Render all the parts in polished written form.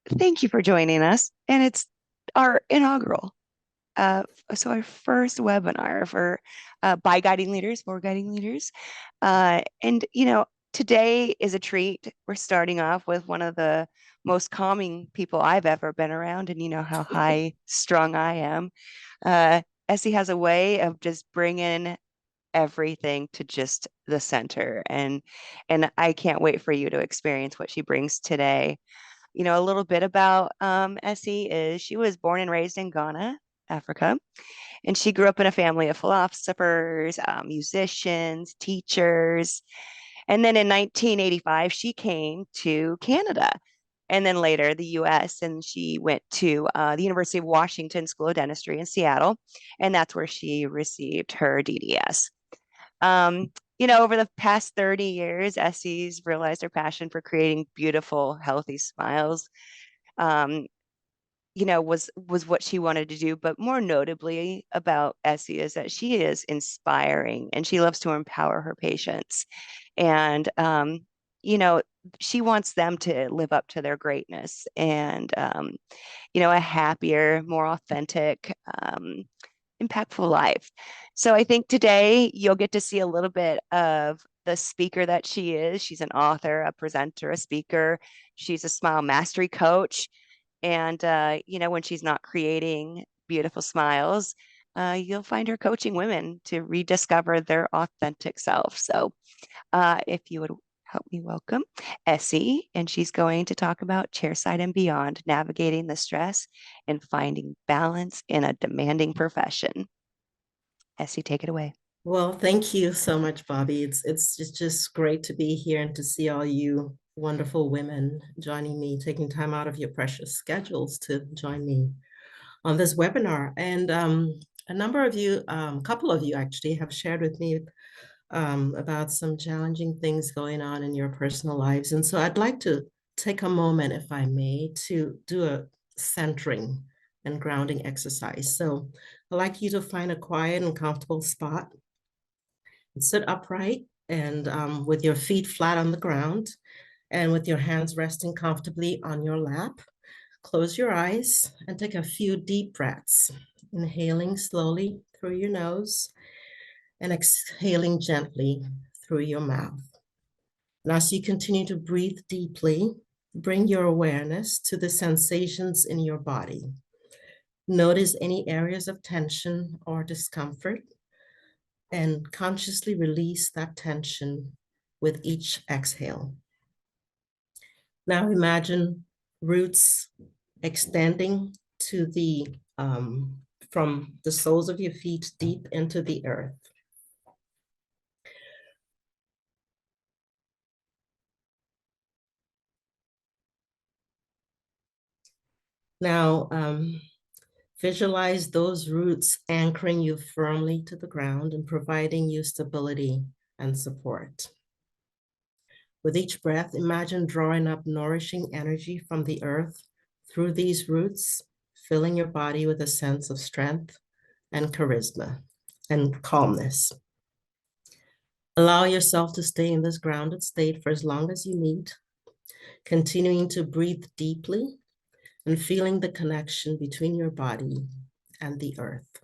Thank you for joining us. And it's our inaugural, uh, so our first webinar for by guiding leaders, for guiding leaders. And today is a treat. We're starting off with one of the most calming people I've ever been around, and you know how high strung I am. Uh, Essie has a way of just bringing everything to just the center, and I can't wait for you to experience what she brings today. A little bit about Essie is she was born and raised in Ghana, Africa, and she grew up in a family of philosophers, musicians, teachers. And then in 1985, she came to Canada and then later the US. And she went to the University of Washington School of Dentistry in Seattle. And that's where she received her DDS. Um, over the past 30 years, Essie's realized her passion for creating beautiful, healthy smiles um, was what she wanted to do. But more notably about Essie is that she is inspiring and she loves to empower her patients. And, you know, she wants them to live up to their greatness and, a happier, more authentic, impactful life. So I think today you'll get to see a little bit of the speaker that she is. She's an author, a presenter, a speaker. She's a smile mastery coach. And, when she's not creating beautiful smiles, you'll find her coaching women to rediscover their authentic self. So, if you would help me welcome Essie, and she's going to talk about chairside and beyond, navigating the stress and finding balance in a demanding profession. Essie, take it away. Well, thank you so much, Bobby. It's just great to be here and to see all you wonderful women joining me, taking time out of your precious schedules to join me on this webinar. And a number of you, a couple of you actually, have shared with me about some challenging things going on in your personal lives. And so I'd like to take a moment, if I may, to do a centering and grounding exercise. So I'd like you to find a quiet and comfortable spot. Sit upright and with your feet flat on the ground and with your hands resting comfortably on your lap. Close your eyes and take a few deep breaths, inhaling slowly through your nose and exhaling gently through your mouth. And as you continue to breathe deeply, bring your awareness to the sensations in your body. Notice any areas of tension or discomfort and consciously release that tension with each exhale. Now imagine roots extending to from the soles of your feet deep into the earth. Now visualize those roots anchoring you firmly to the ground and providing you stability and support. With each breath, imagine drawing up nourishing energy from the earth through these roots, filling your body with a sense of strength and charisma and calmness. Allow yourself to stay in this grounded state for as long as you need, continuing to breathe deeply and feeling the connection between your body and the earth.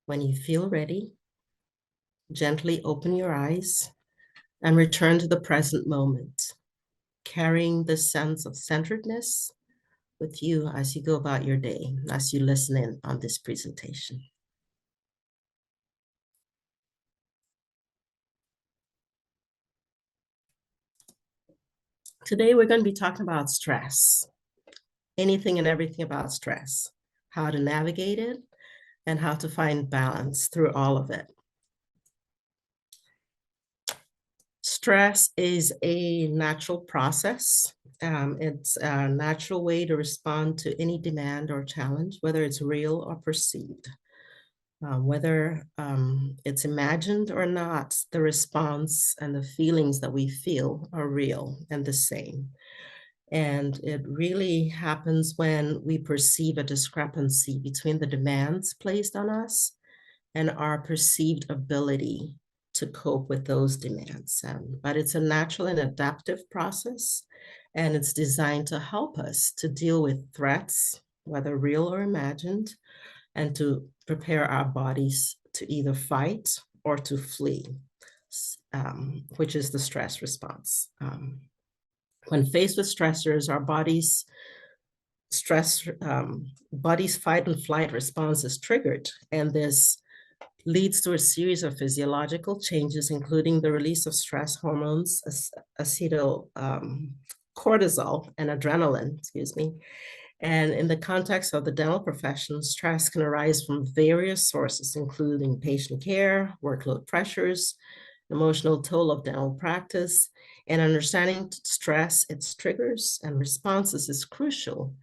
When you feel ready, gently open your eyes and return to the present moment, carrying this sense of centeredness with you as you go about your day, as you listen in on this presentation. Today, we're going to be talking about stress, anything and everything about stress, how to navigate it, and how to find balance through all of it. Stress is a natural process. It's a natural way to respond to any demand or challenge, whether it's real or perceived. Whether it's imagined or not, the response and the feelings that we feel are real and the same. And it really happens when we perceive a discrepancy between the demands placed on us and our perceived ability to cope with those demands. But it's a natural and adaptive process. And it's designed to help us to deal with threats, whether real or imagined, and to prepare our bodies to either fight or to flee, which is the stress response. When faced with stressors, our body's fight and flight response is triggered, and this leads to a series of physiological changes, including the release of stress hormones, acetyl cortisol, and adrenaline, excuse me. And in the context of the dental profession, stress can arise from various sources, including patient care, workload pressures, emotional toll of dental practice, and understanding stress, its triggers and responses is crucial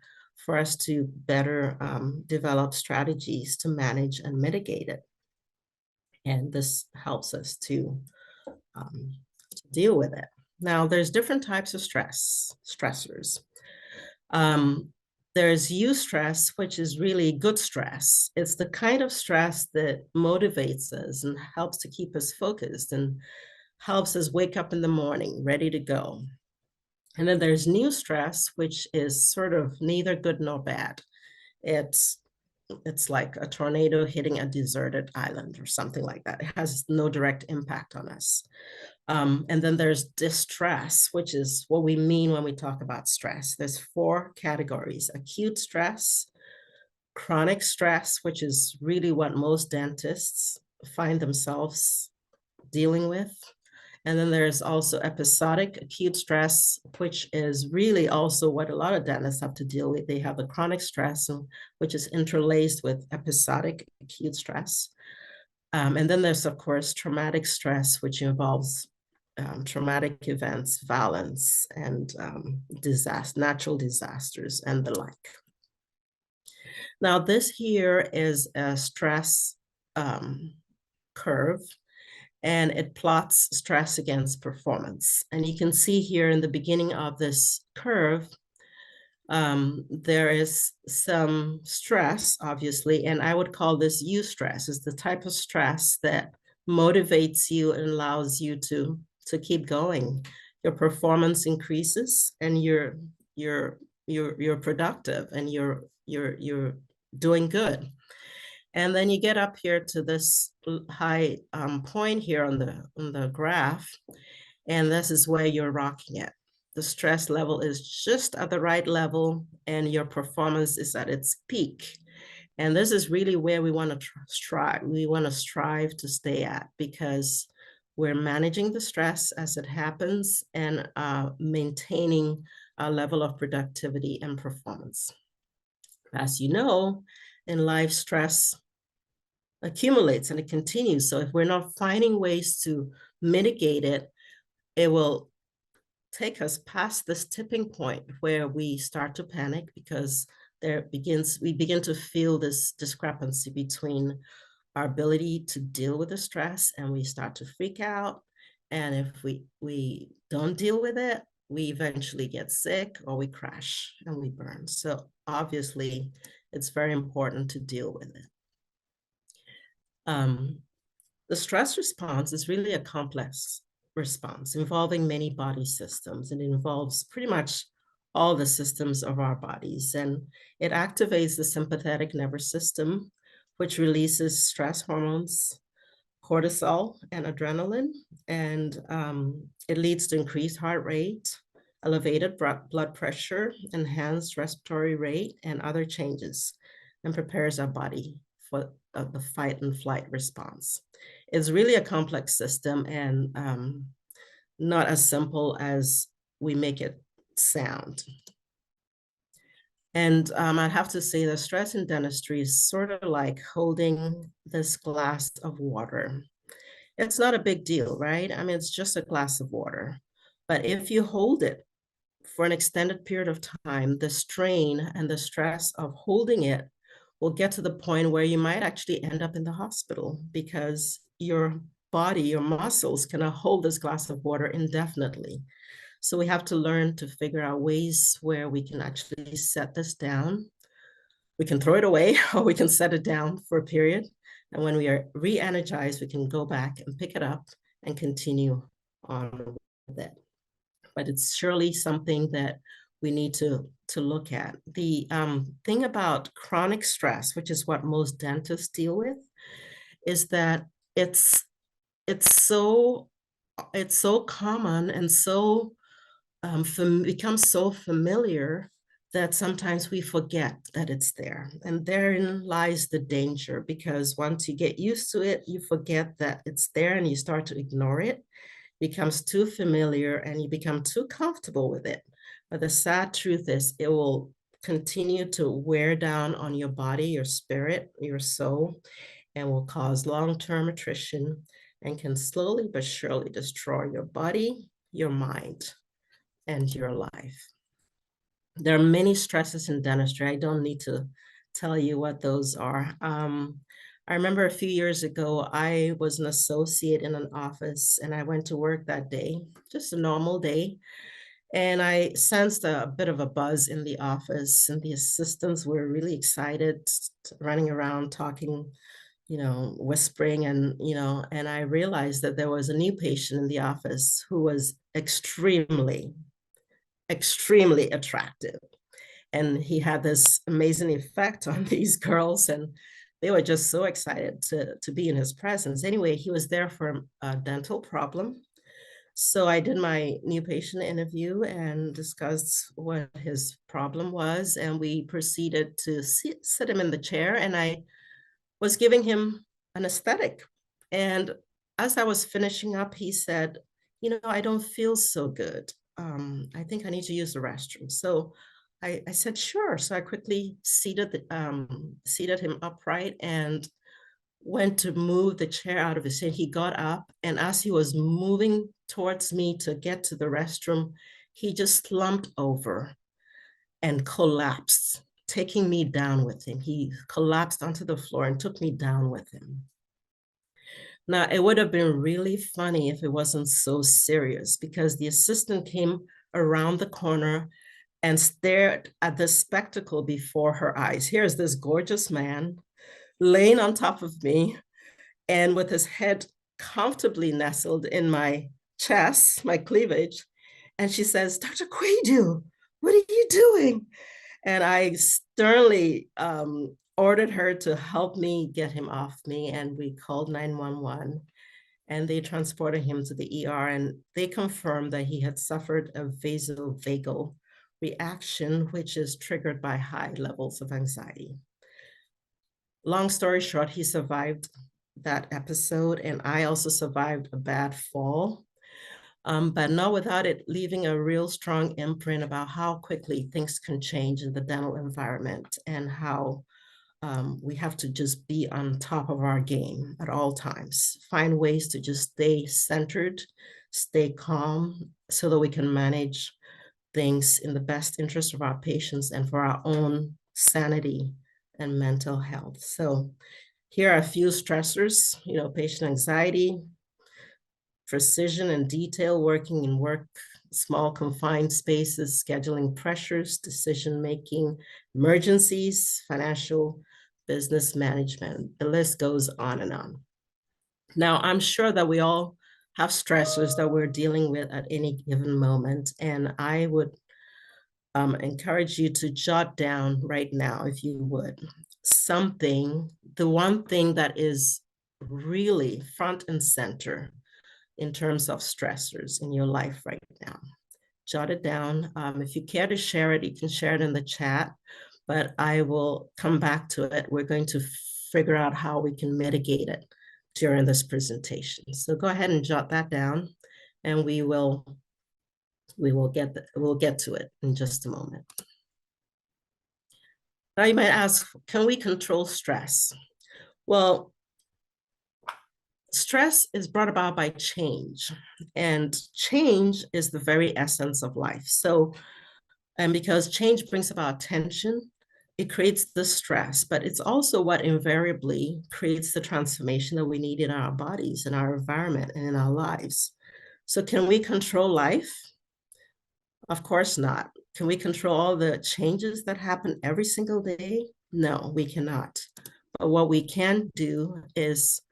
for us to better develop strategies to manage and mitigate it. And this helps us to deal with it. Now, there's different types of stressors. There's eustress, which is really good stress. It's the kind of stress that motivates us and helps to keep us focused and helps us wake up in the morning ready to go. And then there's eustress, which is sort of neither good nor bad. It's like a tornado hitting a deserted island or something like that. It has no direct impact on us. And then there's distress, which is what we mean when we talk about stress. There's 4 categories: acute stress, chronic stress, which is really what most dentists find themselves dealing with. And then there's also episodic acute stress, which is really also what a lot of dentists have to deal with. They have the chronic stress, which is interlaced with episodic acute stress. And then there's, of course, traumatic stress, which involves traumatic events, violence, and natural disasters, and the like. Now, this here is a stress curve, and it plots stress against performance. And you can see here in the beginning of this curve, there is some stress, obviously, and I would call this eustress. It's the type of stress that motivates you and allows you to keep going. Your performance increases, and you're productive, and you're doing good. And then you get up here to this high point here on the graph, and this is where you're rocking it. The stress level is just at the right level, and your performance is at its peak. And this is really where we want to strive. We want to strive to stay at, because we're managing the stress as it happens and maintaining a level of productivity and performance. As you know, in life, stress accumulates and it continues. So if we're not finding ways to mitigate it, it will take us past this tipping point where we start to panic, because we begin to feel this discrepancy between our ability to deal with the stress, and we start to freak out. And if we don't deal with it, we eventually get sick, or we crash and we burn. So obviously, it's very important to deal with it. The stress response is really a complex response involving many body systems. It involves pretty much all the systems of our bodies, and it activates the sympathetic nervous system, which releases stress hormones, cortisol, and adrenaline, and it leads to increased heart rate, elevated blood pressure, enhanced respiratory rate, and other changes, and prepares our body for the fight and flight response. It's really a complex system, and not as simple as we make it sound. And I'd have to say that stress in dentistry is sort of like holding this glass of water. It's not a big deal, right? I mean, it's just a glass of water. But if you hold it for an extended period of time, the strain and the stress of holding it will get to the point where you might actually end up in the hospital, because your body, your muscles cannot hold this glass of water indefinitely. So we have to learn to figure out ways where we can actually set this down. We can throw it away, or we can set it down for a period. And when we are re-energized, we can go back and pick it up and continue on with it. but it's surely something that we need to look at. The thing about chronic stress, which is what most dentists deal with, is that it's it's so it's so common and so becomes so familiar that sometimes we forget that it's there. And therein lies the danger, because once you get used to it, you forget that it's there and you start to ignore it, becomes too familiar, and you become too comfortable with it. But the sad truth is, it will continue to wear down on your body, your spirit, your soul, and will cause long-term attrition and can slowly but surely destroy your body, your mind, and your life. There are many stresses in dentistry. I don't need to tell you what those are. I remember a few years ago, I was an associate in an office and I went to work that day, just a normal day. And I sensed a bit of a buzz in the office, and the assistants were really excited, running around, talking, whispering, and I realized that there was a new patient in the office who was extremely, extremely attractive. And he had this amazing effect on these girls, and they were just so excited to be in his presence. Anyway, he was there for a dental problem. So I did my new patient interview and discussed what his problem was, and we proceeded to sit him in the chair, and I was giving him anesthetic. And as I was finishing up, he said, I don't feel so good. I think I need to use the restroom. So I said, sure. So I quickly seated him upright and went to move the chair out of his seat. He got up, and as he was moving towards me to get to the restroom, he just slumped over and collapsed, taking me down with him. He collapsed onto the floor and took me down with him. Now, it would have been really funny if it wasn't so serious, because the assistant came around the corner and stared at the spectacle before her eyes. Here's this gorgeous man laying on top of me and with his head comfortably nestled in my chest, my cleavage. And she says, Dr. Quaidoo, what are you doing? And I sternly ordered her to help me get him off me. And we called 911, and they transported him to the ER, and they confirmed that he had suffered a vasovagal reaction, which is triggered by high levels of anxiety. Long story short, he survived that episode, and I also survived a bad fall, but not without it leaving a real strong imprint about how quickly things can change in the dental environment, and how we have to just be on top of our game at all times, find ways to just stay centered, stay calm, so that we can manage things in the best interest of our patients and for our own sanity and mental health. So here are a few stressors, patient anxiety, precision and detail working in small confined spaces, scheduling pressures, decision-making, emergencies, financial, business management. The list goes on and on. Now, I'm sure that we all have stressors that we're dealing with at any given moment, and I would encourage you to jot down right now, if you would, the one thing that is really front and center in terms of stressors in your life right now. Jot it down. If you care to share it, you can share it in the chat, but I will come back to it. We're going to figure out how we can mitigate it during this presentation. So go ahead and jot that down, and we'll get to it in just a moment. Now you might ask, can we control stress? Well, stress is brought about by change, and change is the very essence of life. So, and because change brings about tension, it creates the stress, but it's also what invariably creates the transformation that we need in our bodies, in our environment, and in our lives. So can we control life? Of course not. Can we control all the changes that happen every single day? No, we cannot. But what we can do is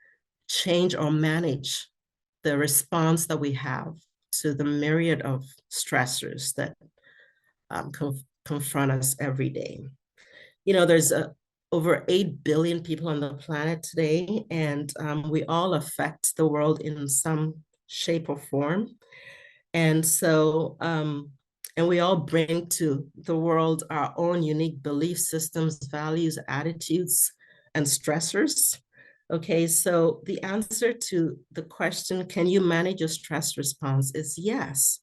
change or manage the response that we have to the myriad of stressors that confront us every day. There's over 8 billion people on the planet today, and we all affect the world in some shape or form. And so, and we all bring to the world our own unique belief systems, values, attitudes, and stressors. Okay, so the answer to the question, can you manage a stress response, is yes,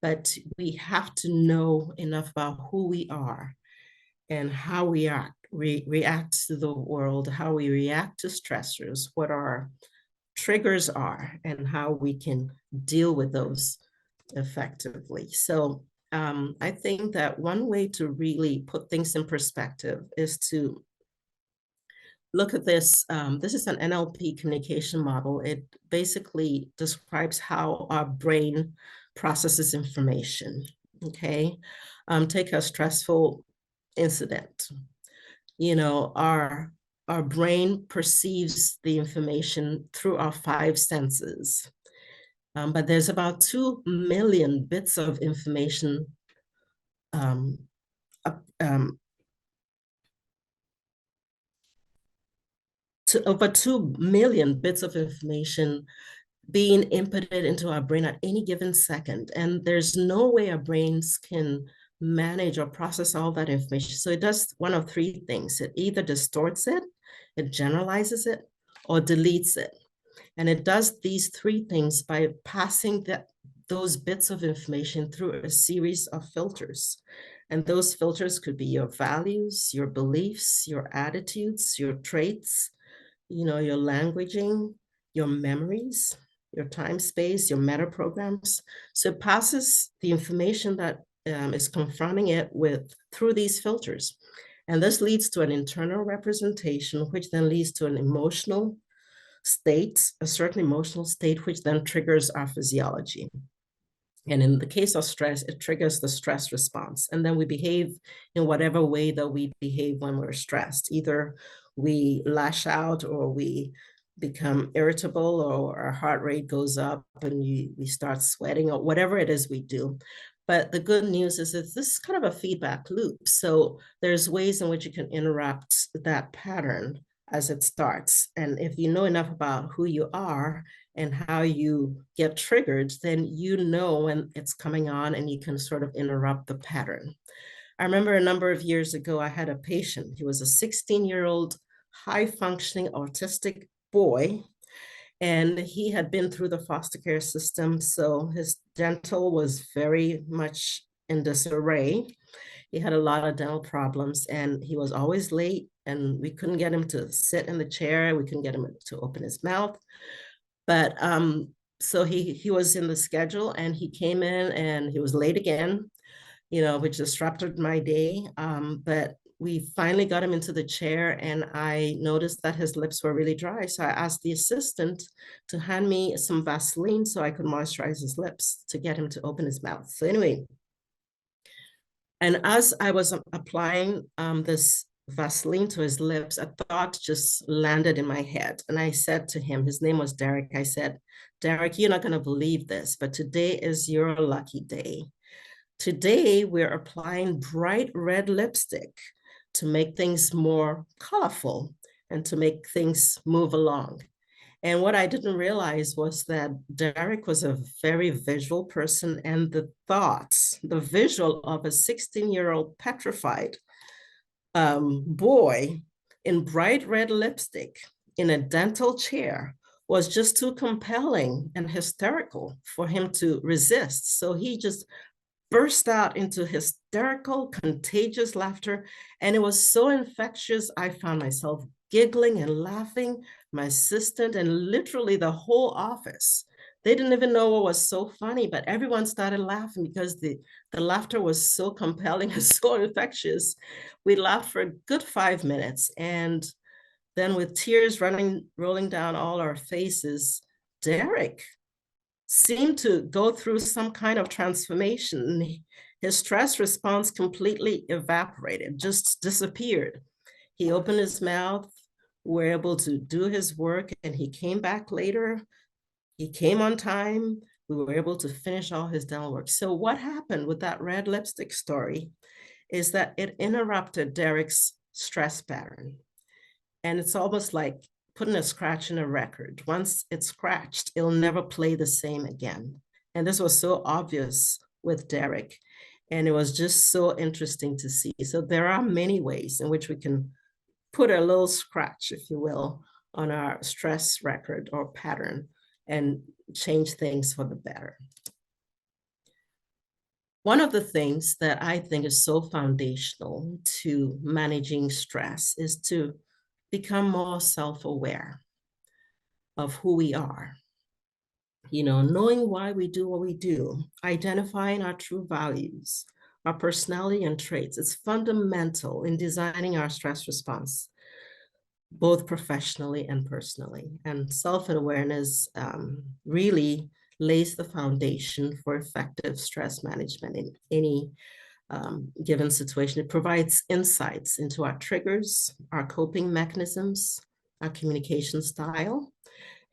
but we have to know enough about who we are and how we react to the world, how we react to stressors, what our triggers are, and how we can deal with those effectively. So I think that one way to really put things in perspective is to look at this. This is an NLP communication model. It basically describes how our brain processes information. Okay. Take a stressful incident. Our brain perceives the information through our five senses. But there's about 2 million bits of information, um, um, to over 2 million bits of information being inputted into our brain at any given second. And there's no way our brains can manage or process all that information. So it does one of three things. It either distorts it, it generalizes it, or deletes it. And it does these three things by passing those bits of information through a series of filters. And those filters could be your values, your beliefs, your attitudes, your traits, your languaging, your memories, your time space, your meta programs. So it passes the information that is confronting it through these filters. And this leads to an internal representation, which then leads to an emotional state, a certain emotional state, which then triggers our physiology. And in the case of stress, it triggers the stress response. And then we behave in whatever way that we behave when we're stressed. Either we lash out, or we become irritable, or our heart rate goes up and we start sweating, or whatever it is we do. But the good news is that this is kind of a feedback loop. So there's ways in which you can interrupt that pattern as it starts. And if you know enough about who you are and how you get triggered, then you know when it's coming on and you can sort of interrupt the pattern. I remember a number of years ago, I had a patient. He was a 16-year-old high-functioning autistic boy, and he had been through the foster care system, so his dental was very much in disarray. He had a lot of dental problems, and he was always late, and we couldn't get him to sit in the chair. We couldn't get him to open his mouth. But so he was in the schedule, and he came in and he was late again, which disrupted my day. But we finally got him into the chair, and I noticed that his lips were really dry. So I asked the assistant to hand me some Vaseline so I could moisturize his lips to get him to open his mouth. So anyway, and as I was applying this Vaseline to his lips, a thought just landed in my head. And I said to him, his name was Derek, I said, Derek, you're not going to believe this, but today is your lucky day. Today, we're applying bright red lipstick to make things more colorful and to make things move along. And what I didn't realize was that Derek was a very visual person, and the visual of a 16-year-old petrified boy in bright red lipstick in a dental chair was just too compelling and hysterical for him to resist. So he just burst out into hysterical, contagious laughter. And it was so infectious, I found myself giggling and laughing, my assistant, and literally the whole office. They didn't even know what was so funny, but everyone started laughing because the laughter was so compelling and so infectious. We laughed for a good 5 minutes. And then with tears rolling down all our faces, Derek seemed to go through some kind of transformation. His stress response completely evaporated, just disappeared. He opened his mouth, we were able to do his work, and he came back later. He came on time. We were able to finish all his dental work. So what happened with that red lipstick story is that it interrupted Derek's stress pattern. And it's almost like putting a scratch in a record. Once it's scratched, it'll never play the same again. And this was so obvious with Derek. And it was just so interesting to see. So there are many ways in which we can put a little scratch, if you will, on our stress record or pattern and change things for the better. One of the things that I think is so foundational to managing stress is to become more self-aware of who we are. You know, knowing why we do what we do, identifying our true values, our personality and traits. It's fundamental in designing our stress response, both professionally and personally. And self-awareness really lays the foundation for effective stress management in any given situation. It provides insights into our triggers, our coping mechanisms, our communication style,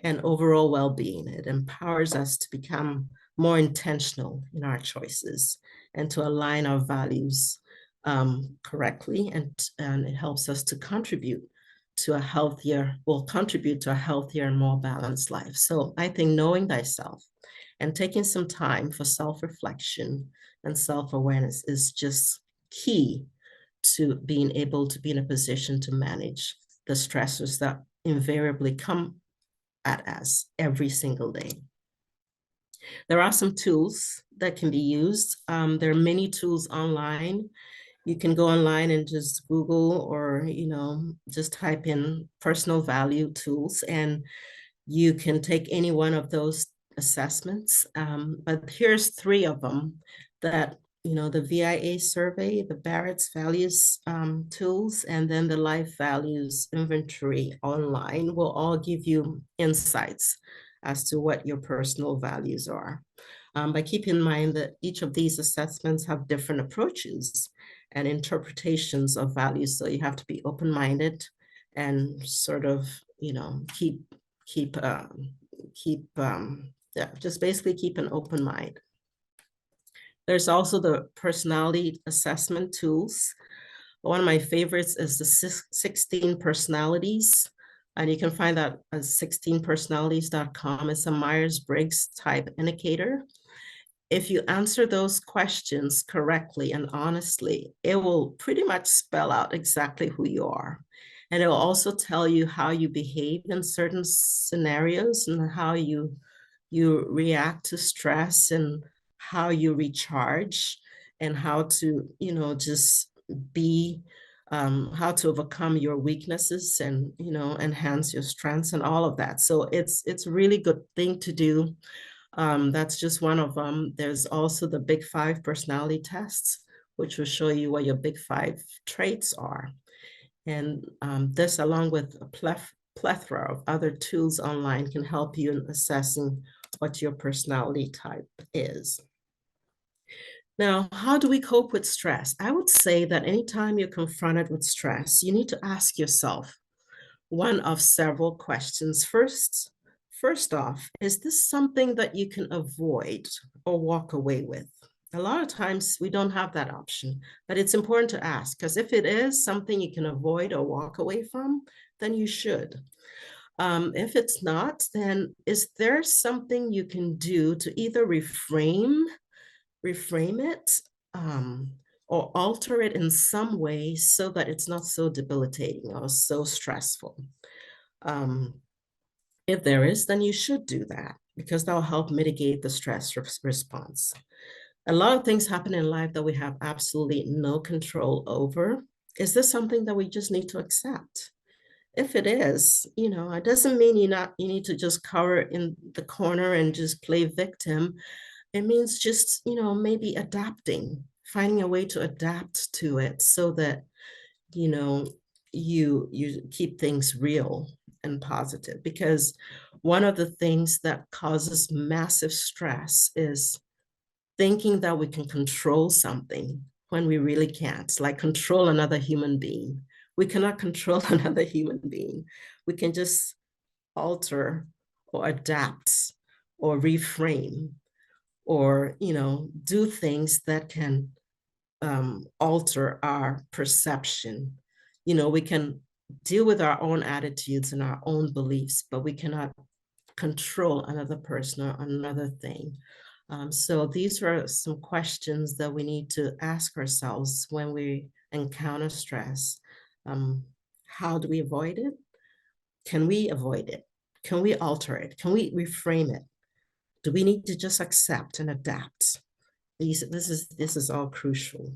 and overall well-being. It empowers us to become more intentional in our choices and to align our values correctly. And it helps us to contribute to a healthier, will contribute to a healthier and more balanced life. So I think knowing thyself and taking some time for self-reflection and self-awareness is just key to being able to be in a position to manage the stressors that invariably come at us every single day. There are some tools that can be used. There are many tools online. You can go online and just Google or, just type in personal value tools, and you can take any one of those assessments. But here's three of them that, the VIA survey, the Barrett's values tools, and then the life values inventory online will all give you insights as to what your personal values are. But keep in mind that each of these assessments have different approaches and interpretations of values. So you have to be open-minded and sort of, just basically keep an open mind. There's also the personality assessment tools. One of my favorites is the 16 personalities. And you can find that at 16personalities.com. It's a Myers-Briggs type indicator. If you answer those questions correctly and honestly, it will pretty much spell out exactly who you are. And it will also tell you how you behave in certain scenarios and how you react to stress and how you recharge and how to, just be, how to overcome your weaknesses and, enhance your strengths and all of that. So it's a really good thing to do. That's just one of them. There's also the Big Five personality tests, which will show you what your Big Five traits are. And this, along with a plethora of other tools online, can help you in assessing what your personality type is. Now, how do we cope with stress? I would say that anytime you're confronted with stress, you need to ask yourself one of several questions. First off, is this something that you can avoid or walk away with? A lot of times we don't have that option, but it's important to ask, because if it is something you can avoid or walk away from, then you should. If it's not, then is there something you can do to either reframe it, or alter it in some way so that it's not so debilitating or so stressful? If there is, then you should do that, because that'll help mitigate the stress response. A lot of things happen in life that we have absolutely no control over. Is this something that we just need to accept? If it is, it doesn't mean you need to just cower in the corner and just play victim. It means just, maybe adapting, finding a way to adapt to it so that, you keep things real and positive. Because one of the things that causes massive stress is thinking that we can control something when we really can't, like control another human being. We cannot control another human being. We can just alter or adapt or reframe or, do things that can alter our perception. We can deal with our own attitudes and our own beliefs, but we cannot control another person or another thing. So these are some questions that we need to ask ourselves when we encounter stress. How do we avoid it? Can we avoid it? Can we alter it? Can we reframe it? Do we need to just accept and adapt? This is all crucial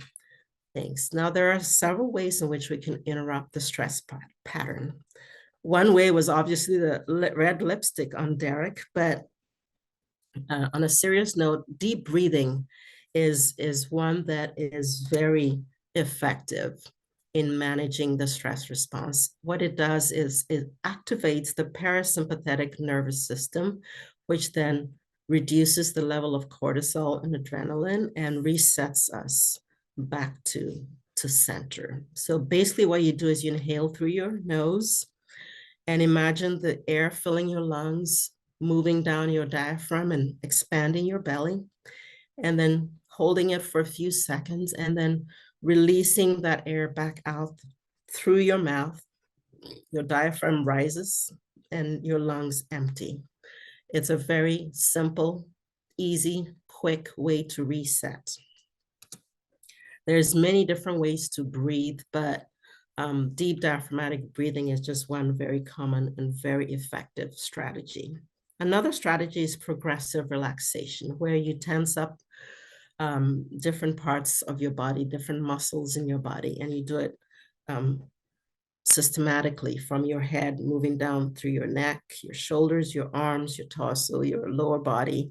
things. Now, there are several ways in which we can interrupt the stress pattern. One way was obviously the red lipstick on Derek, but on a serious note, deep breathing is one that is very effective in managing the stress response. What it does is it activates the parasympathetic nervous system, which then reduces the level of cortisol and adrenaline and resets us back to center. So basically what you do is you inhale through your nose and imagine the air filling your lungs, moving down your diaphragm and expanding your belly, and then holding it for a few seconds, and then releasing that air back out through your mouth. Your diaphragm rises and your lungs empty. It's a very simple, easy, quick way to reset. There's many different ways to breathe, but deep diaphragmatic breathing is just one very common and very effective strategy. Another strategy is progressive relaxation, where you tense up different parts of your body, different muscles in your body, and you do it systematically from your head, moving down through your neck, your shoulders, your arms, your torso, your lower body,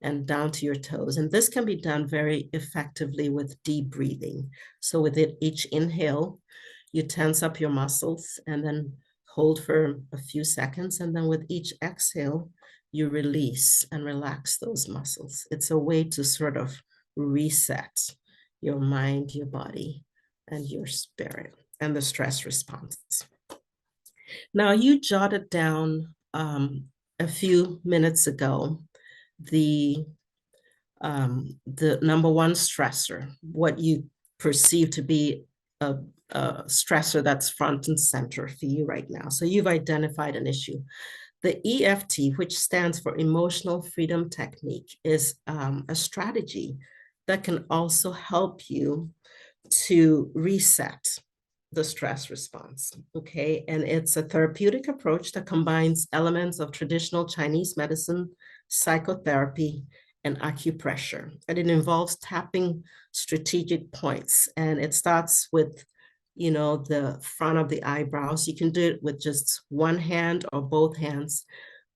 and down to your toes. And this can be done very effectively with deep breathing. So with each inhale, you tense up your muscles and then hold for a few seconds. And then with each exhale, you release and relax those muscles. It's a way to sort of reset your mind, your body, and your spirit and the stress response. Now, you jotted down a few minutes ago the number one stressor, what you perceive to be a stressor that's front and center for you right now. So you've identified an issue. The EFT, which stands for Emotional Freedom Technique, is a strategy that can also help you to reset the stress response. Okay. And it's a therapeutic approach that combines elements of traditional Chinese medicine, psychotherapy, and acupressure. And it involves tapping strategic points. And it starts with, the front of the eyebrows. You can do it with just one hand or both hands.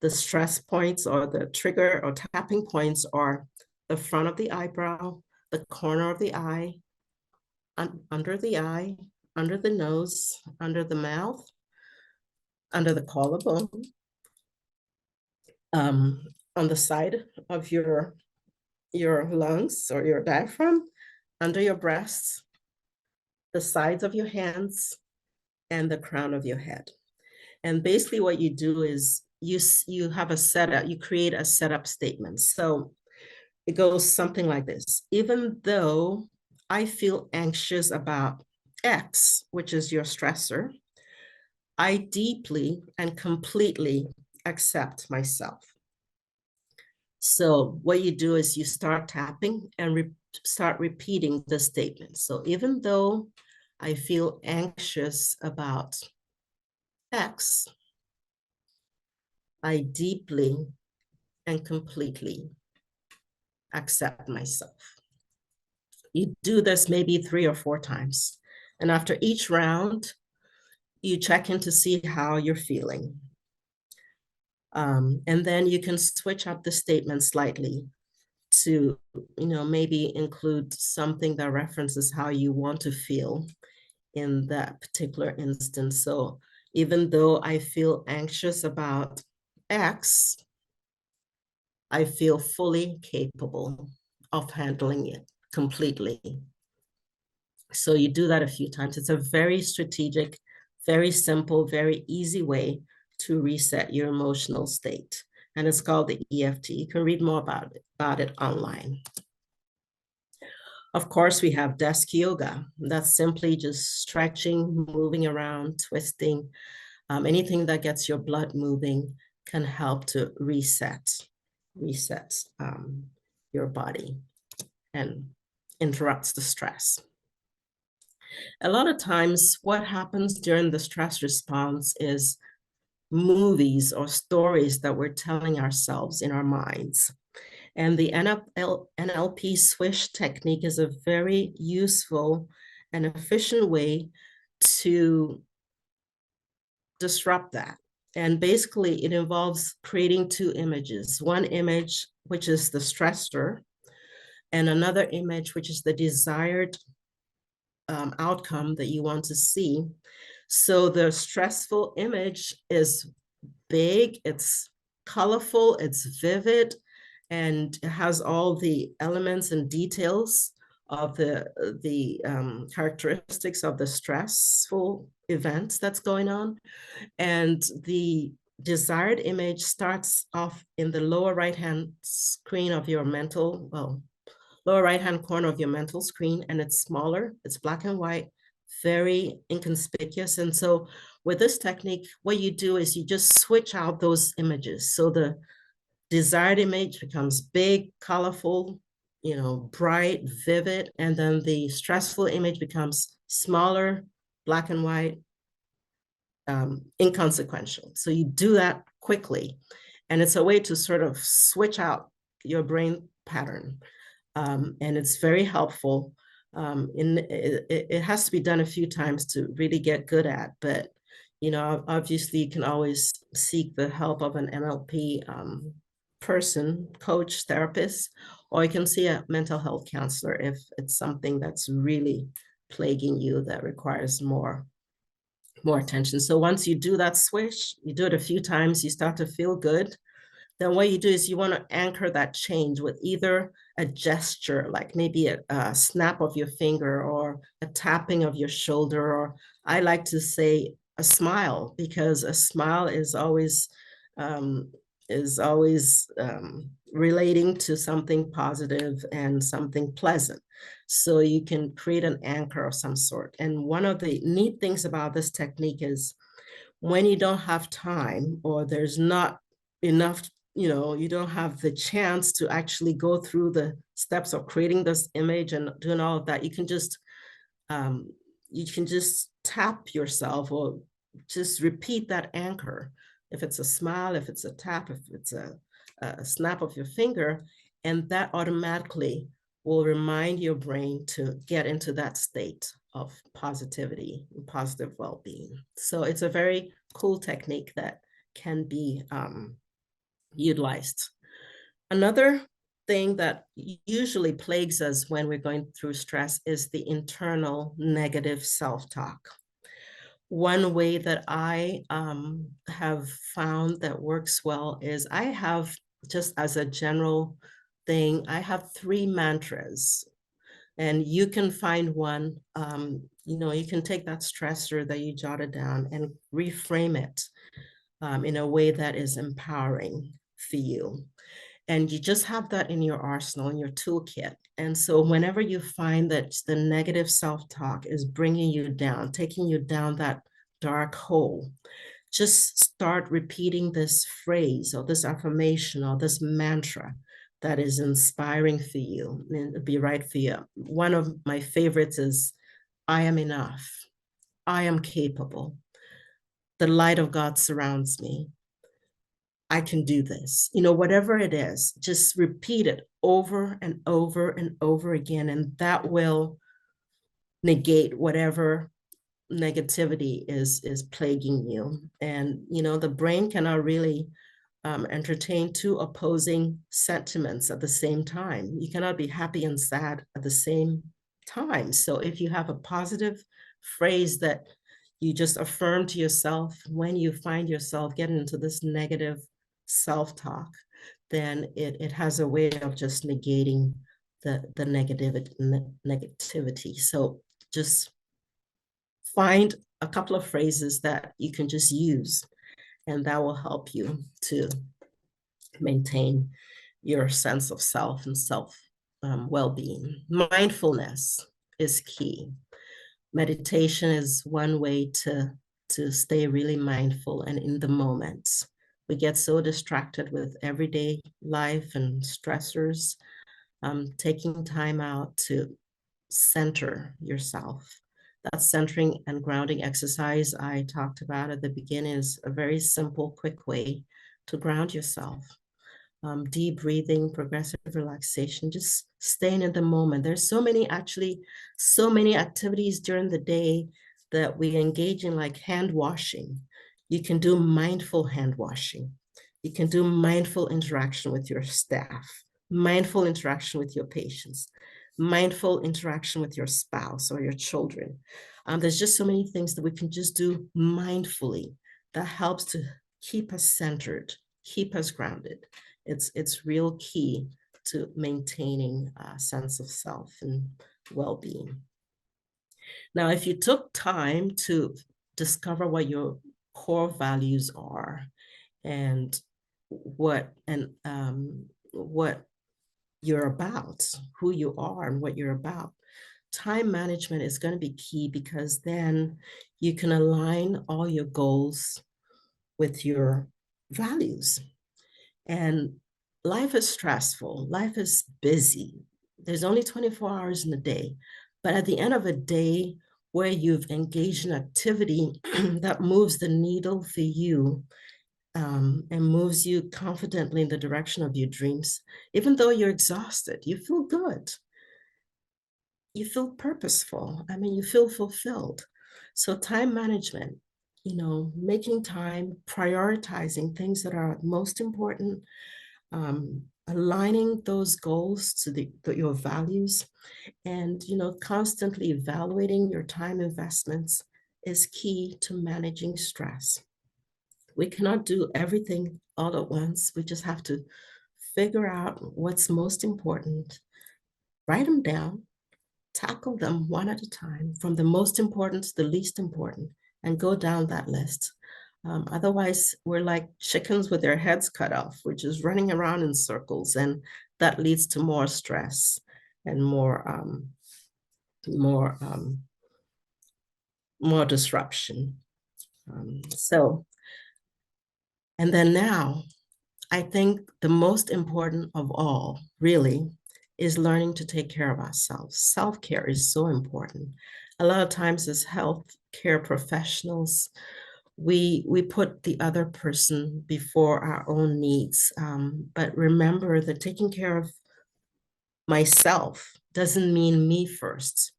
The stress points or the trigger or tapping points are the front of the eyebrow, the corner of the eye, under the eye, under the nose, under the mouth, under the collarbone, on the side of your lungs or your diaphragm, under your breasts, the sides of your hands, and the crown of your head. And basically what you do is you have a setup, you create a setup statement. So it goes something like this. Even though I feel anxious about X, which is your stressor, I deeply and completely accept myself. So what you do is you start tapping and start repeating the statement. So even though I feel anxious about X, I deeply and completely accept myself. You do this maybe 3 or 4 times. And after each round, you check in to see how you're feeling. And then you can switch up the statement slightly to, maybe include something that references how you want to feel in that particular instance. So even though I feel anxious about X, I feel fully capable of handling it completely. So you do that a few times. It's a very strategic, very simple, very easy way to reset your emotional state. and it's called the EFT. You can read more about it online. Of course, we have desk yoga. That's simply just stretching, moving around, twisting. Anything that gets your blood moving can help to reset your body and interrupts the stress. A lot of times, what happens during the stress response is movies or stories that we're telling ourselves in our minds. And the NLP swish technique is a very useful and efficient way to disrupt that. And basically, it involves creating two images. One image, which is the stressor, and another image, which is the desired outcome that you want to see. So the stressful image is big, it's colorful, it's vivid, and it has all the elements and details of the characteristics of the stressful events that's going on. And the desired image starts off in the lower right-hand screen of your lower right-hand corner of your mental screen, and it's smaller, it's black and white, very inconspicuous. And so with this technique, what you do is you just switch out those images. So the desired image becomes big, colorful, bright, vivid, and then the stressful image becomes smaller, black and white, inconsequential. So you do that quickly. And it's a way to sort of switch out your brain pattern. And it's very helpful. It has to be done a few times to really get good at, but obviously you can always seek the help of an NLP person, coach, therapist, or you can see a mental health counselor if it's something that's really plaguing you that requires more attention. So once you do that switch, you do it a few times, you start to feel good. Then what you do is you want to anchor that change with either a gesture, like maybe a snap of your finger or a tapping of your shoulder, or I like to say a smile, because a smile is always relating to something positive and something pleasant. So you can create an anchor of some sort. And one of the neat things about this technique is when you don't have time or there's not enough, you don't have the chance to actually go through the steps of creating this image and doing all of that, um, you can just tap yourself or just repeat that anchor. If it's a smile, if it's a tap, if it's a snap of your finger, and that automatically will remind your brain to get into that state of positivity and positive well-being. So it's a very cool technique that can be utilized. Another thing that usually plagues us when we're going through stress is the internal negative self-talk. One way that I have found that works well is I have, just as a general thing, I have 3 mantras, and you can find one. You can take that stressor that you jotted down and reframe it in a way that is empowering for you. And you just have that in your arsenal, in your toolkit. And so whenever you find that the negative self-talk is bringing you down, taking you down that dark hole, just start repeating this phrase or this affirmation or this mantra that is inspiring for you and it'll be right for you. One of my favorites is, I am enough. I am capable. The light of God surrounds me. I can do this. Whatever it is, just repeat it over and over and over again, and that will negate whatever negativity is plaguing you. And the brain cannot really entertain 2 opposing sentiments at the same time. You cannot be happy and sad at the same time. So if you have a positive phrase that you just affirm to yourself when you find yourself getting into this negative self-talk, then it has a way of just negating the negativity. So just find a couple of phrases that you can just use, and that will help you to maintain your sense of self and self well-being. Mindfulness is key. Meditation is one way to stay really mindful and in the moment. We get so distracted with everyday life and stressors. Taking time out to center yourself. That centering and grounding exercise I talked about at the beginning is a very simple, quick way to ground yourself. Deep breathing, progressive relaxation, just staying in the moment. There's so many activities during the day that we engage in, like hand washing. You can do mindful hand washing. You can do mindful interaction with your staff, mindful interaction with your patients, mindful interaction with your spouse or your children. There's just so many things that we can just do mindfully that helps to keep us centered, keep us grounded. It's real key to maintaining a sense of self and well-being. Now, if you took time to discover what your core values are and what you're about, who you are and what you're about, time management is going to be key, because then you can align all your goals with your values. And life is stressful, life is busy. There's only 24 hours in the day. But at the end of a day where you've engaged in activity that moves the needle for you, and moves you confidently in the direction of your dreams, even though you're exhausted, you feel good. You feel purposeful. I mean, you feel fulfilled. So time management, making time, prioritizing things that are most important, aligning those goals to your values, and constantly evaluating your time investments is key to managing stress. We cannot do everything all at once. We just have to figure out what's most important, write them down, tackle them one at a time, from the most important to the least important, and go down that list. Otherwise, we're like chickens with their heads cut off, which is running around in circles, and that leads to more stress and more, more disruption. So, and then now, I think the most important of all, really, is learning to take care of ourselves. Self-care is so important. A lot of times as health care professionals, we put the other person before our own needs. But remember that taking care of myself doesn't mean me first.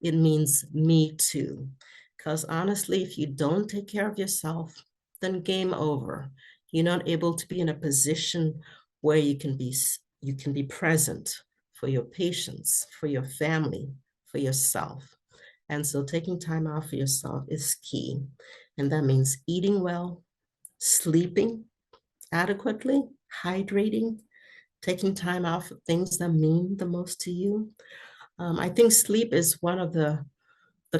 It means me too. Because honestly, if you don't take care of yourself, then game over. You're not able to be in a position where you can be present for your patients, for your family, for yourself. And so taking time out for yourself is key. And that means eating well, sleeping adequately, hydrating, taking time out for things that mean the most to you. I think sleep is one of the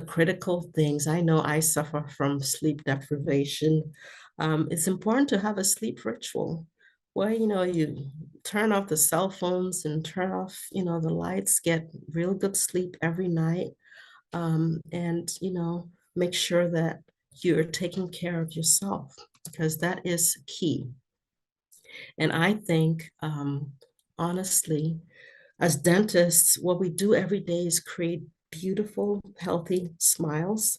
critical things. I know I suffer from sleep deprivation. It's important to have a sleep ritual where you turn off the cell phones and turn off the lights, get real good sleep every night, and make sure that you're taking care of yourself, because that is key. And I think, honestly, as dentists, what we do every day is create beautiful, healthy smiles.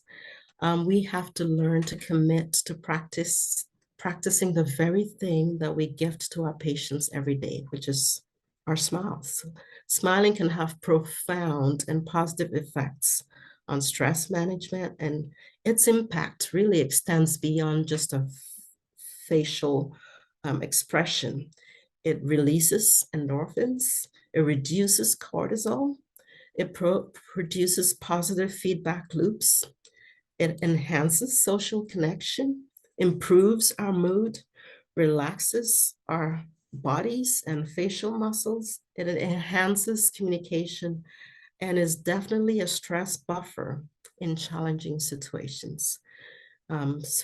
We have to learn to commit to practicing the very thing that we gift to our patients every day, which is our smiles. Smiling can have profound and positive effects on stress management, and its impact really extends beyond just a facial expression. It releases endorphins, it reduces cortisol, it produces positive feedback loops, it enhances social connection, improves our mood, relaxes our bodies and facial muscles, it enhances communication, and is definitely a stress buffer in challenging situations.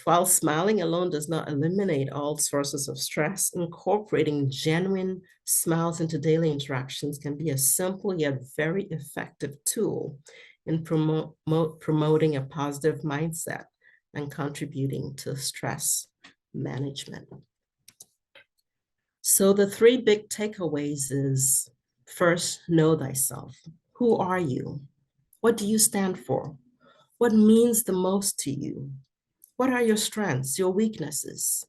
While smiling alone does not eliminate all sources of stress, incorporating genuine smiles into daily interactions can be a simple yet very effective tool in promoting a positive mindset and contributing to stress management. So the three big takeaways is first, know thyself. Who are you? What do you stand for? What means the most to you? What are your strengths, your weaknesses?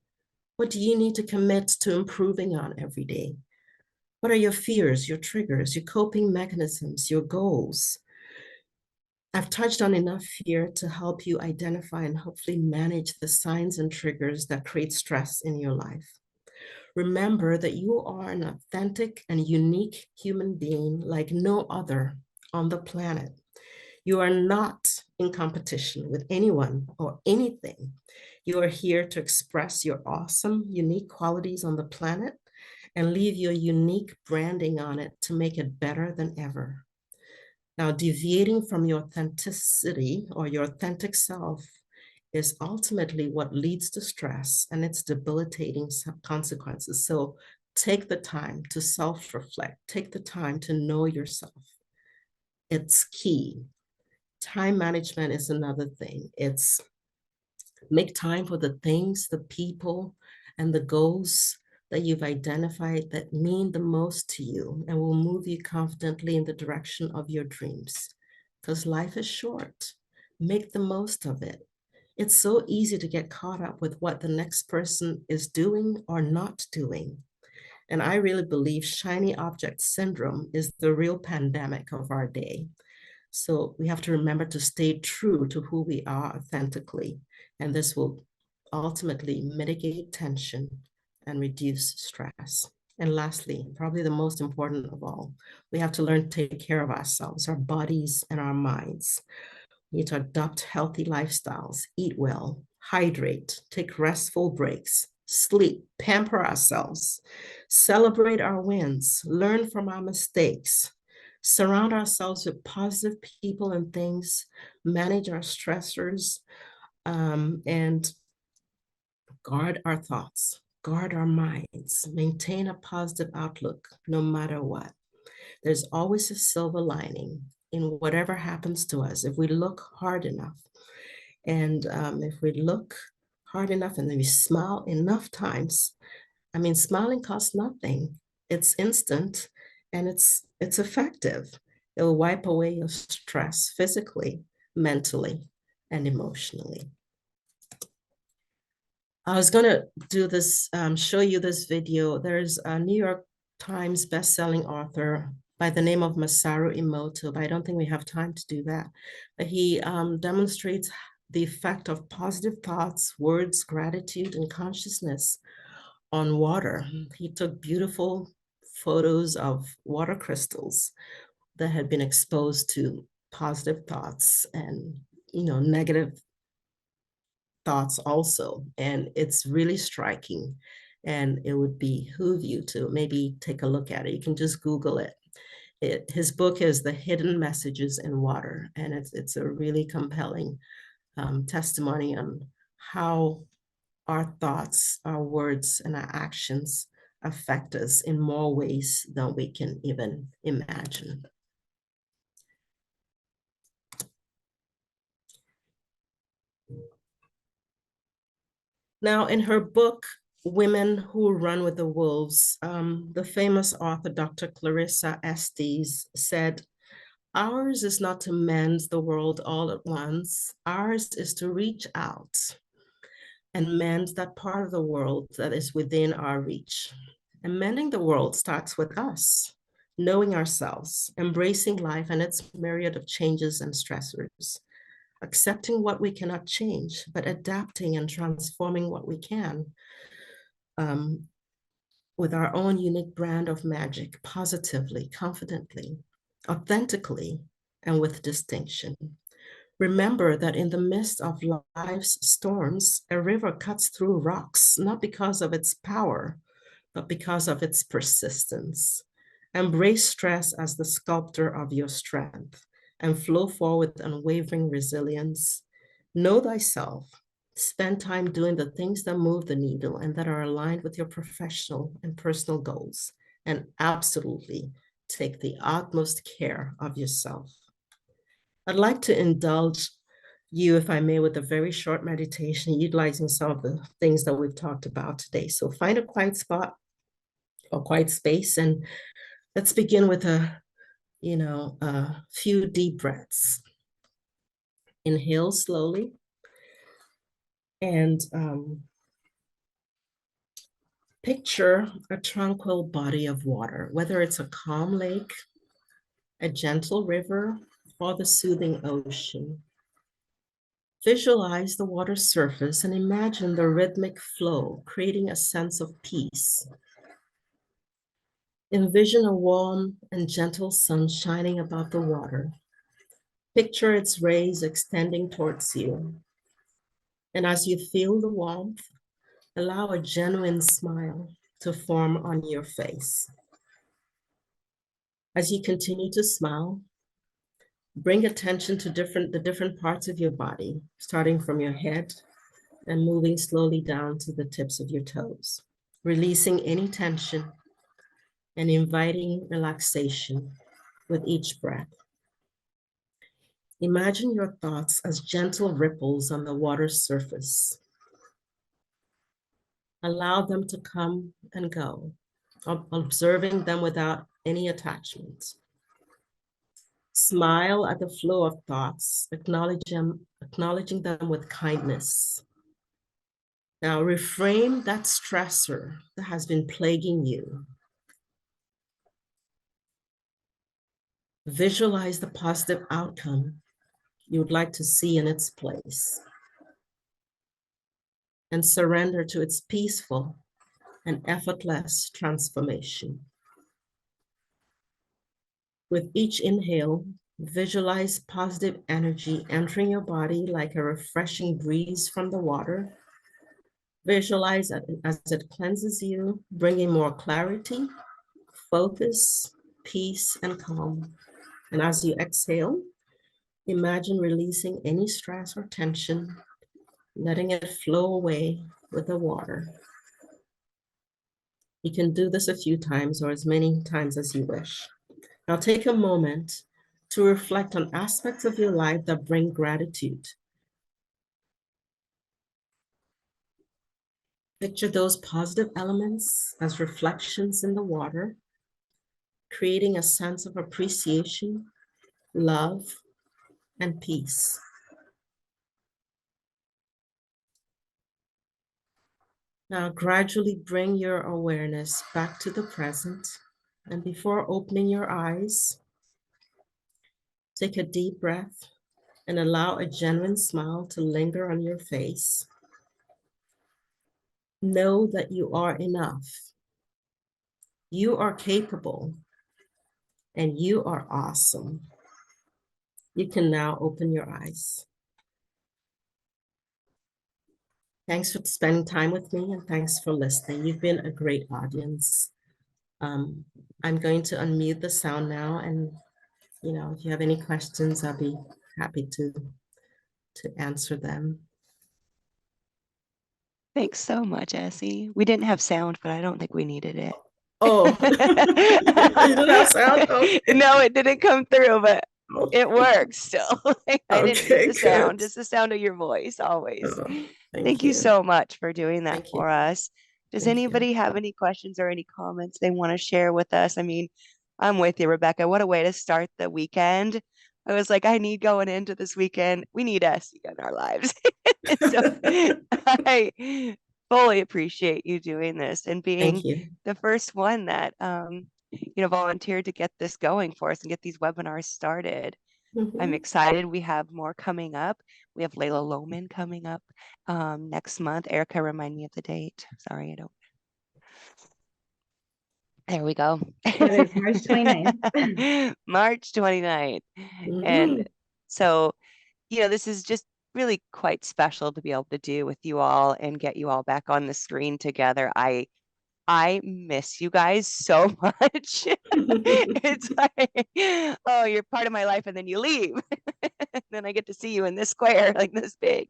What do you need to commit to improving on every day? What are your fears, your triggers, your coping mechanisms, your goals? I've touched on enough here to help you identify and hopefully manage the signs and triggers that create stress in your life. Remember that you are an authentic and unique human being like no other on the planet. You are not in competition with anyone or anything. You are here to express your awesome, unique qualities on the planet and leave your unique branding on it to make it better than ever. Now, deviating from your authenticity or your authentic self is ultimately what leads to stress and its debilitating consequences. So take the time to self-reflect, take the time to know yourself. It's key. Time management is another thing. It's make time for the things, the people, and the goals that you've identified that mean the most to you and will move you confidently in the direction of your dreams. Because life is short. Make the most of it. It's so easy to get caught up with what the next person is doing or not doing. And I really believe shiny object syndrome is the real pandemic of our day. So we have to remember to stay true to who we are authentically. And this will ultimately mitigate tension and reduce stress. And lastly, probably the most important of all, we have to learn to take care of ourselves, our bodies, and our minds. We need to adopt healthy lifestyles, eat well, hydrate, take restful breaks, sleep, pamper ourselves, celebrate our wins, learn from our mistakes, surround ourselves with positive people and things, manage our stressors, and guard our thoughts, guard our minds, maintain a positive outlook no matter what. There's always a silver lining in whatever happens to us if we look hard enough. And if we look hard enough and then we smile enough times, I mean, smiling costs nothing. It's instant and it's effective. It'll wipe away your stress physically, mentally, and emotionally. I was gonna do this, show you this video. There's a New York Times best-selling author by the name of Masaru Emoto, but I don't think we have time to do that. But he demonstrates the effect of positive thoughts, words, gratitude, and consciousness on water. He took beautiful photos of water crystals that had been exposed to positive thoughts and negative thoughts also. And it's really striking. And it would behoove you to maybe take a look at it. You can just Google it. His book is The Hidden Messages in Water. And it's a really compelling testimony on how our thoughts, our words, and our actions affect us in more ways than we can even imagine. Now, in her book, Women Who Run with the Wolves, the famous author, Dr. Clarissa Estes, said, "Ours is not to mend the world all at once. Ours is to reach out and mend that part of the world that is within our reach. And mending the world starts with us, knowing ourselves, embracing life and its myriad of changes and stressors, accepting what we cannot change, but adapting and transforming what we can um, with our own unique brand of magic, positively, confidently, authentically, and with distinction. Remember that in the midst of life's storms, a river cuts through rocks, not because of its power, but because of its persistence. Embrace stress as the sculptor of your strength and flow forward with unwavering resilience. Know thyself, Spend time doing the things that move the needle and that are aligned with your professional and personal goals. And absolutely take the utmost care of yourself. I'd like to indulge you, if I may, with a very short meditation utilizing some of the things that we've talked about today. So find a quiet spot or quiet space, and let's begin with a few deep breaths. Inhale slowly and picture a tranquil body of water, whether it's a calm lake, a gentle river, or the soothing ocean. Visualize the water's surface and imagine the rhythmic flow, creating a sense of peace. Envision a warm and gentle sun shining above the water. Picture its rays extending towards you. And as you feel the warmth, allow a genuine smile to form on your face. As you continue to smile, bring attention to the different parts of your body, starting from your head and moving slowly down to the tips of your toes, releasing any tension and inviting relaxation with each breath. Imagine your thoughts as gentle ripples on the water's surface. Allow them to come and go, observing them without any attachment. Smile at the flow of thoughts, acknowledging them with kindness. Now reframe that stressor that has been plaguing you. Visualize the positive outcome you would like to see in its place, and surrender to its peaceful and effortless transformation. With each inhale, visualize positive energy entering your body like a refreshing breeze from the water. Visualize it as it cleanses you, bringing more clarity, focus, peace, and calm. And as you exhale, imagine releasing any stress or tension, letting it flow away with the water. You can do this a few times or as many times as you wish. Now take a moment to reflect on aspects of your life that bring gratitude. Picture those positive elements as reflections in the water, creating a sense of appreciation, love, and peace. Now gradually bring your awareness back to the present, and before opening your eyes, take a deep breath and allow a genuine smile to linger on your face. Know that you are enough. You are capable, and you are awesome. You can now open your eyes. Thanks for spending time with me, and thanks for listening. You've been a great audience. I'm going to unmute the sound now, and if you have any questions, I'll be happy to answer them. Thanks so much, Essie. We didn't have sound, but I don't think we needed it. Oh, you didn't have sound? Okay. No, it didn't come through, but Oh. it works still. I didn't need Okay, the sound, good. just the sound of your voice always. Oh, Thank thank you you. so much for doing that Thank you. for us. Does Thank you. anybody have any questions or any comments they want to share with us? I mean, I'm with you, Rebecca. What a way to start the weekend. I was like, I need going into this weekend. We need Essie in our lives. So I fully appreciate you doing this and being Thank you. the first one that volunteered to get this going for us and get these webinars started. I'm Mhm. excited. We have more coming up. We have Layla Lohman coming up next month. Erica, remind me of the date. Sorry, I don't. There we go. It is March 29th. March 29th. And Mhm. so, this is just really quite special to be able to do with you all and get you all back on the screen together. I miss you guys so much. It's like, oh, you're part of my life and then you leave. And then I get to see you in this square like this big.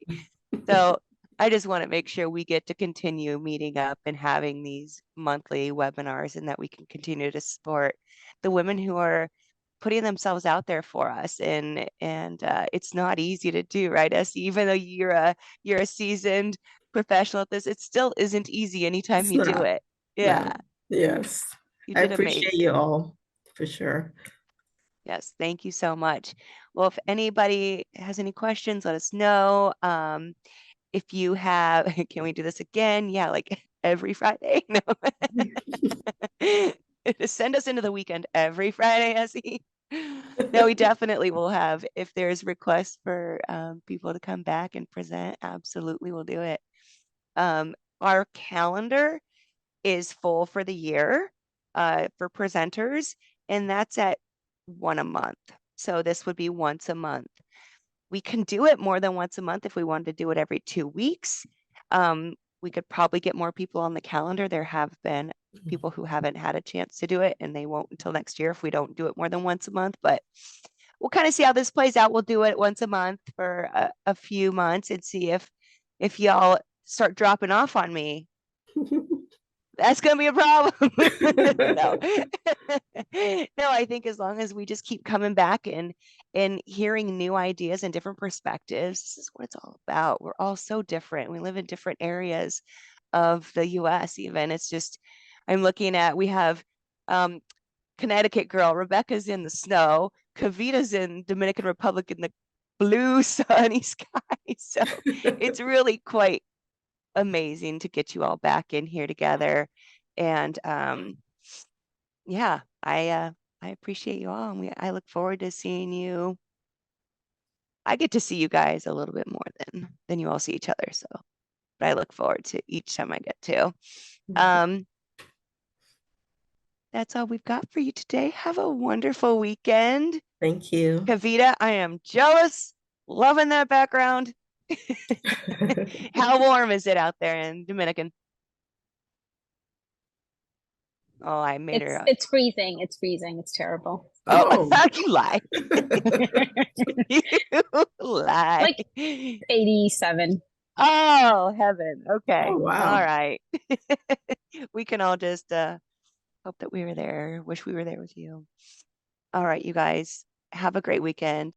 So I just want to make sure we get to continue meeting up and having these monthly webinars and that we can continue to support the women who are putting themselves out there for us. And it's not easy to do, right, Essie? Even though you're a seasoned professional at this, it still isn't easy anytime It's you do not. it. Yeah, No. Yes. you I did appreciate you amazing. all for sure. Yes, thank you so much. Well, if anybody has any questions, let us know. If you have, can we do this again? Yeah, like every Friday. No. Send us into the weekend every Friday, Essie. No, we definitely will have. If there's requests for people to come back and present, absolutely we'll do it. Our calendar is full for the year for presenters, and that's at one a month. So this would be once a month. We can do it more than once a month if we wanted to do it every 2 weeks. We could probably get more people on the calendar. There have been people who haven't had a chance to do it, and they won't until next year if we don't do it more than once a month. But we'll kind of see how this plays out. We'll do it once a month for a few months and see if y'all start dropping off on me. That's gonna be a problem. No. No, I think as long as we just keep coming back and hearing new ideas and different perspectives, this is what it's all about. We're all so different. We live in different areas of the US even. It's just I'm looking at we have um Connecticut girl, Rebecca's in the snow, Kavita's in Dominican Republic in the blue sunny sky. So it's really quite amazing to get you all back in here together. And yeah, I appreciate you all. And I look forward to seeing you. I get to see you guys a little bit more than you all see each other. So, but I look forward to each time I get to. Um, that's all we've got for you today. Have a wonderful weekend. Thank you. Kavita, I am jealous. Loving that background. How warm is it out there in Dominican? Oh, I made It's her. it's freezing. It's freezing. It's terrible. Oh, Oh. you lie. You lie. Like 87. Oh, heaven. Oh, Okay. All wow. right. We can all just hope that we were there. Wish we were there with you. All right, you guys. Have a great weekend.